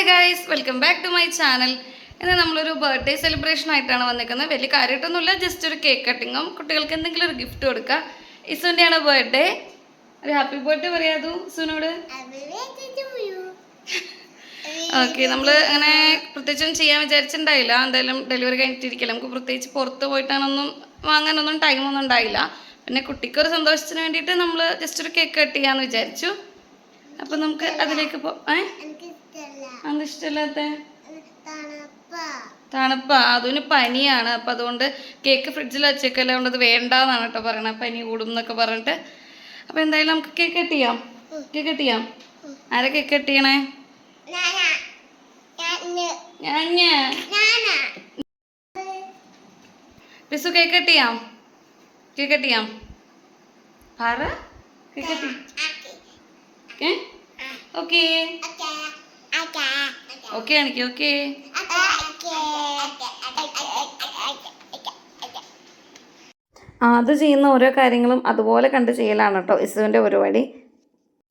Hi guys, welcome back to my channel. ഇന്ന് നമ്മളൊരു birthday celebration ആയിട്ടാണ് വന്നിരിക്കുന്നത്. വലിയ കാര്യമായിട്ടൊന്നുമില്ല, ജസ്റ്റ് ഒരു കേക്ക് കട്ടിങ്ങും കുട്ടികൾക്ക് എന്തെങ്കിലും ഒരു ഗിഫ്റ്റ് കൊടുക്കുക. ഇസുവിൻ്റെയാണ് ബർത്ത്ഡേ. ഒരു ഹാപ്പി ബർത്ത്ഡേ പറയാതു ഇസുവിനോട്. ഓക്കെ, നമ്മൾ അങ്ങനെ പ്രത്യേകിച്ചൊന്നും ചെയ്യാൻ വിചാരിച്ചിട്ടുണ്ടായില്ല. എന്തായാലും ഡെലിവറി കഴിഞ്ഞിട്ടിരിക്കില്ല, നമുക്ക് പ്രത്യേകിച്ച് പുറത്ത് പോയിട്ടാണൊന്നും വാങ്ങാനൊന്നും ടൈമൊന്നും ഉണ്ടായില്ല. പിന്നെ കുട്ടിക്കൊരു സന്തോഷത്തിന് വേണ്ടിയിട്ട് നമ്മൾ ജസ്റ്റ് ഒരു കേക്ക് കട്ട് ചെയ്യാമെന്ന് വിചാരിച്ചു. അപ്പം നമുക്ക് അതിലേക്ക് എന്താ ഇഷ്ടമല്ലാത്ത തണുപ്പാ? അതിന് പനിയാണ്. അപ്പം അതുകൊണ്ട് കേക്ക് ഫ്രിഡ്ജിൽ വെച്ചേക്കല്ലേ, കൊണ്ട് അത് വേണ്ടാന്നാണ് കേട്ടോ പറയണത്, പനി കൂടും എന്നൊക്കെ പറഞ്ഞിട്ട്. അപ്പം എന്തായാലും നമുക്ക് കേക്ക് കട്ട് ചെയ്യാം. കേക്ക് കട്ട് ചെയ്യാം. ആരാ കേക്ക് കട്ട് ചെയ്യണേ? പിസു കേക്ക് കട്ട് ചെയ്യാം. കേക്ക് കട്ട് ചെയ്യാം. പറ കേക്ക് കട്ട് ചെയ്യാം. ഓക്കേ ഓക്കെ ആണിക്ക്. ഓക്കെ, അത് ചെയ്യുന്ന ഓരോ കാര്യങ്ങളും അതുപോലെ കണ്ട് ചെയ്യലാണ് കേട്ടോ ഇസുവിൻ്റെ പരിപാടി.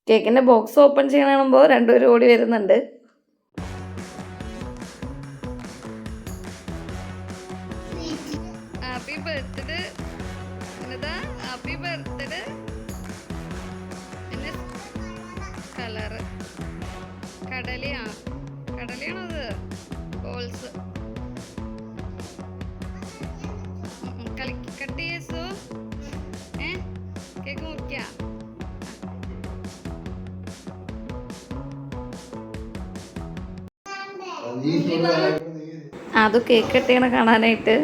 കേക്കിൻ്റെ ബോക്സ് ഓപ്പൺ ചെയ്യണമെമ്പോൾ രണ്ടുപേരും ഓടി വരുന്നുണ്ട്. Happy birthday, happy birthday. പിന്നെ കളറ് കടലയാണത്, ബോൾസ്. കട്ട് ചെയ്യൂ. കേക്ക് മുറിക്കാം. അത് കേക്ക് കട്ട് ചെയ്യണ കാണാനായിട്ട്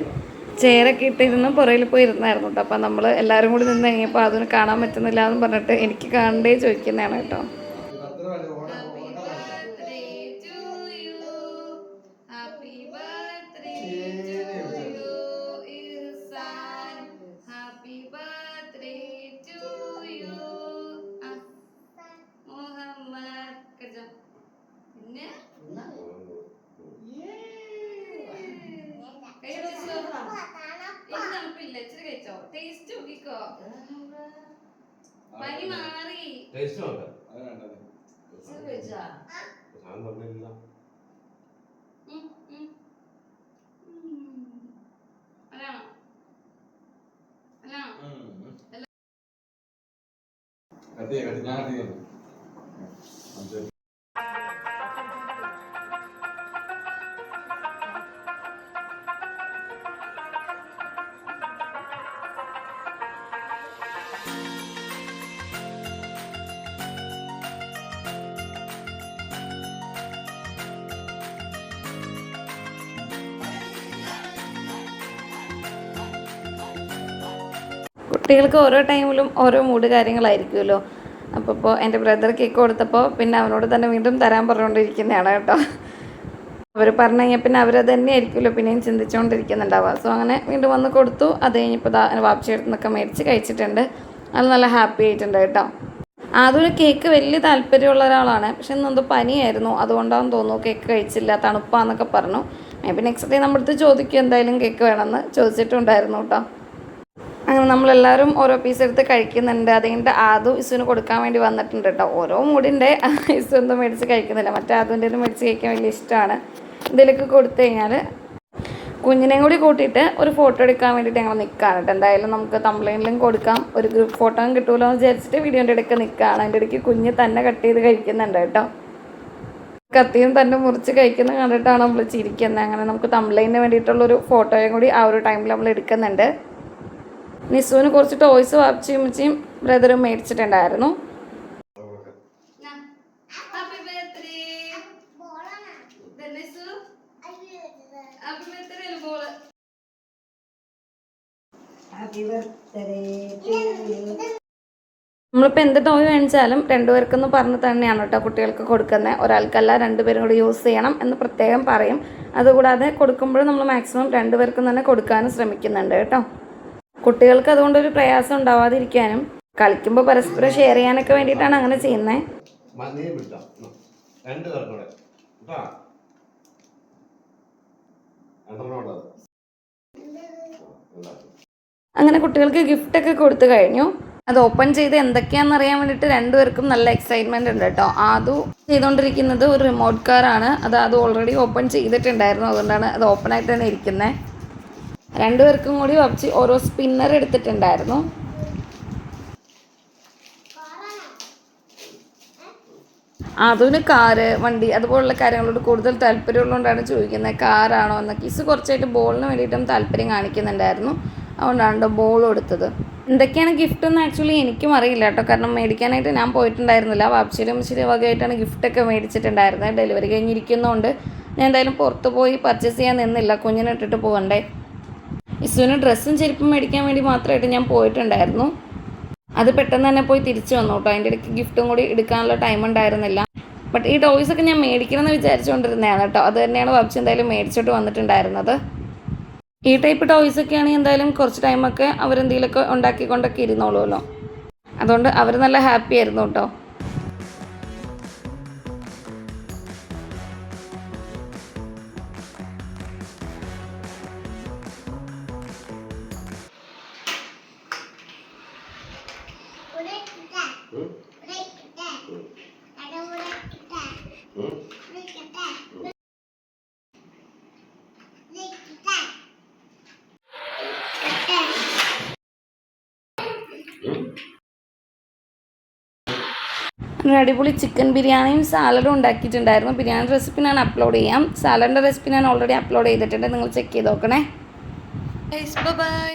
ചെയറൊക്കെ ഇട്ടിരുന്ന് പുറയിൽ പോയി ഇരുന്നായിരുന്നു കേട്ടോ. അപ്പം നമ്മൾ എല്ലാവരും കൂടി നിന്ന് കഴിഞ്ഞപ്പോൾ അതിന് കാണാൻ പറ്റുന്നില്ല എന്ന് പറഞ്ഞിട്ട് എനിക്ക് കാണണ്ടേ ചോദിക്കുന്നതാണ് കേട്ടോ. ഇച്ചിരി കഴിച്ചോ, ടേസ്റ്റ് നോക്കിക്കോ. പനി മാറി. കുട്ടികൾക്ക് ഓരോ ടൈമിലും ഓരോ മൂഡ് കാര്യങ്ങളായിരിക്കുമല്ലോ. അപ്പോൾ എൻ്റെ ബ്രദർ കേക്ക് കൊടുത്തപ്പോൾ പിന്നെ അവനോട് തന്നെ വീണ്ടും തരാൻ പറഞ്ഞുകൊണ്ടിരിക്കുന്നതാണ് കേട്ടോ. അവർ പറഞ്ഞു കഴിഞ്ഞാൽ പിന്നെ അവരത് തന്നെ ആയിരിക്കുമല്ലോ പിന്നെയും ചിന്തിച്ചുകൊണ്ടിരിക്കുന്നുണ്ടാവുക. സോ അങ്ങനെ വീണ്ടും വന്ന് കൊടുത്തു. അത് കഴിഞ്ഞപ്പോൾ വാപ്ചിയെടുത്തുനിന്നൊക്കെ മേടിച്ച് കഴിച്ചിട്ടുണ്ട്. അത് നല്ല ഹാപ്പി ആയിട്ടുണ്ട് കേട്ടോ. അതൊരു കേക്ക് വലിയ താല്പര്യമുള്ള ഒരാളാണ്, പക്ഷെ ഇന്നെന്തോ പനിയായിരുന്നു, അതുകൊണ്ടാണെന്ന് തോന്നുന്നു കേക്ക് കഴിച്ചില്ല, തണുപ്പാന്നൊക്കെ പറഞ്ഞു. പിന്നെ നെക്സ്റ്റ് ഡേ നമ്മുടെ അടുത്ത് ചോദിക്കും എന്തായാലും കേക്ക് വേണമെന്ന് ചോദിച്ചിട്ടുണ്ടായിരുന്നു കേട്ടോ. അങ്ങനെ നമ്മളെല്ലാവരും ഓരോ പീസ് എടുത്ത് കഴിക്കുന്നുണ്ട്. അതുകൊണ്ട് ആദു ഇസുവിന് കൊടുക്കാൻ വേണ്ടി വന്നിട്ടുണ്ട് കേട്ടോ. ഓരോ മൂടിൻ്റെ ഇസു ഒന്നും മേടിച്ച് കഴിക്കുന്നില്ല, മറ്റേ ആദുവിൻ്റെ മേടിച്ച് കഴിക്കാൻ വലിയ ഇഷ്ടമാണ്. ഇതിലേക്ക് കൊടുത്തു കഴിഞ്ഞാൽ കുഞ്ഞിനെയും കൂടി കൂട്ടിയിട്ട് ഒരു ഫോട്ടോ എടുക്കാൻ വേണ്ടിയിട്ട് ഞങ്ങൾ നിൽക്കുകയാണ് കേട്ടോ. എന്തായാലും നമുക്ക് തംബ്ലൈനിലും കൊടുക്കാം, ഒരു ഗ്രൂപ്പ് ഫോട്ടോയും കിട്ടുമല്ലോ എന്ന് വിചാരിച്ചിട്ട് വീഡിയോൻ്റെ ഇടയ്ക്ക് നിൽക്കുകയാണ്. അതിൻ്റെ ഇടയ്ക്ക് കുഞ്ഞ് തന്നെ കട്ട് ചെയ്ത് കഴിക്കുന്നുണ്ട് കേട്ടോ. കത്തിയും തന്നെ മുറിച്ച് കഴിക്കുന്ന കണ്ടിട്ടാണ് നമ്മൾ ചിരിക്കുന്നത്. അങ്ങനെ നമുക്ക് തംബ്ലൈനിന് വേണ്ടിയിട്ടുള്ളൊരു ഫോട്ടോയും കൂടി ആ ഒരു ടൈമിൽ നമ്മൾ എടുക്കുന്നുണ്ട്. നിസുവിന് കുറച്ച് ടോയ്സ് വാപ്പിച്ചും ബ്രദറും മേടിച്ചിട്ടുണ്ടായിരുന്നു. നമ്മളിപ്പോൾ എന്ത് ടോയ് മേടിച്ചാലും രണ്ടുപേർക്കെന്ന് പറഞ്ഞ് തന്നെയാണ് കേട്ടോ കുട്ടികൾക്ക് കൊടുക്കുന്നത്. ഒരാൾക്കല്ല, രണ്ടുപേരും കൂടി യൂസ് ചെയ്യണം എന്ന് പ്രത്യേകം പറയും. അതുകൂടാതെ കൊടുക്കുമ്പോഴും നമ്മൾ മാക്സിമം രണ്ടുപേർക്കും തന്നെ കൊടുക്കാനും ശ്രമിക്കുന്നുണ്ട് കേട്ടോ. കുട്ടികൾക്ക് അതുകൊണ്ടൊരു പ്രയാസം ഉണ്ടാവാതിരിക്കാനും കളിക്കുമ്പോൾ പരസ്പരം ഷെയർ ചെയ്യാനൊക്കെ വേണ്ടിയിട്ടാണ് അങ്ങനെ ചെയ്യുന്നത്. അങ്ങനെ കുട്ടികൾക്ക് ഗിഫ്റ്റൊക്കെ കൊടുത്തു കഴിഞ്ഞു. അത് ഓപ്പൺ ചെയ്ത് എന്തൊക്കെയാണെന്ന് അറിയാൻ വേണ്ടിയിട്ട് രണ്ടുപേർക്കും നല്ല എക്സൈറ്റ്മെൻറ്റ് ഉണ്ട് കേട്ടോ. അത് ചെയ്തുകൊണ്ടിരിക്കുന്നത് ഒരു റിമോട്ട് കാറാണ്. അത് ഓൾറെഡി ഓപ്പൺ ചെയ്തിട്ടുണ്ടായിരുന്നു, അതുകൊണ്ടാണ് അത് ഓപ്പൺ ആയിട്ട് തന്നെ ഇരിക്കുന്നത്. രണ്ടുപേർക്കും കൂടി വച്ച് ഓരോ സ്പിന്നർ എടുത്തിട്ടുണ്ടായിരുന്നു. അതിന് കാറ്, വണ്ടി അതുപോലുള്ള കാര്യങ്ങളോട് കൂടുതൽ താല്പര്യമുള്ളതുകൊണ്ടാണ് ചോദിക്കുന്നത് കാറാണോ എന്നൊക്കെ. കിസ് കുറച്ചായിട്ട് ബോളിന് വേണ്ടിയിട്ടും താല്പര്യം കാണിക്കുന്നുണ്ടായിരുന്നു, അതുകൊണ്ടാണ് ബോൾ കൊടുത്തത്. എന്തൊക്കെയാണ് ഗിഫ്റ്റ് എന്ന് ആക്ച്വലി എനിക്കും അറിയില്ല കേട്ടോ, കാരണം മേടിക്കാനായിട്ട് ഞാൻ പോയിട്ടുണ്ടായിരുന്നില്ല. വാപ്ശിയിലും ശരി വകയായിട്ടാണ് ഗിഫ്റ്റൊക്കെ മേടിച്ചിട്ടുണ്ടായിരുന്നത്. ഡെലിവറി കഴിഞ്ഞിരിക്കുന്നതുകൊണ്ട് ഞാൻ എന്തായാലും പുറത്ത് പോയി പർച്ചേസ് ചെയ്യാൻ നിന്നില്ല, കുഞ്ഞിനെ ഇട്ടിട്ട് പോകണ്ടേ. ഇസുവിന് ഡ്രസ്സും ചെരുപ്പും മേടിക്കാൻ വേണ്ടി മാത്രമായിട്ട് ഞാൻ പോയിട്ടുണ്ടായിരുന്നു. അത് പെട്ടെന്ന് തന്നെ പോയി തിരിച്ചു വന്നു കേട്ടോ. അതിൻ്റെ ഇടയ്ക്ക് ഗിഫ്റ്റും കൂടി എടുക്കാനുള്ള ടൈം ഉണ്ടായിരുന്നില്ല. ബട്ട് ഈ ടോയ്സൊക്കെ ഞാൻ മേടിക്കണമെന്ന് വിചാരിച്ചുകൊണ്ടിരുന്നതാണ് കേട്ടോ. അത് തന്നെയാണ് വാപ്ശി എന്തായാലും മേടിച്ചിട്ട് വന്നിട്ടുണ്ടായിരുന്നത്. ഈ ടൈപ്പ് ടോയ്സൊക്കെ ആണെങ്കിൽ എന്തായാലും കുറച്ച് ടൈമൊക്കെ അവരെന്തെങ്കിലുമൊക്കെ ഉണ്ടാക്കിക്കൊണ്ടൊക്കെ ഇരുന്നോളുമല്ലോ. അതുകൊണ്ട് അവർ നല്ല ഹാപ്പി ആയിരുന്നു കേട്ടോ. അടിപൊളി ചിക്കൻ ബിരിയാണിയും സാലഡും ഉണ്ടാക്കിയിട്ടുണ്ടായിരുന്നു. ബിരിയാണി റെസിപ്പി ഞാൻ അപ്ലോഡ് ചെയ്യാം, സാലഡിൻ്റെ റെസിപ്പി ഞാൻ ഓൾറെഡി അപ്ലോഡ് ചെയ്തിട്ടുണ്ട്, നിങ്ങൾ ചെക്ക് ചെയ്ത് നോക്കണേ. ബൈ.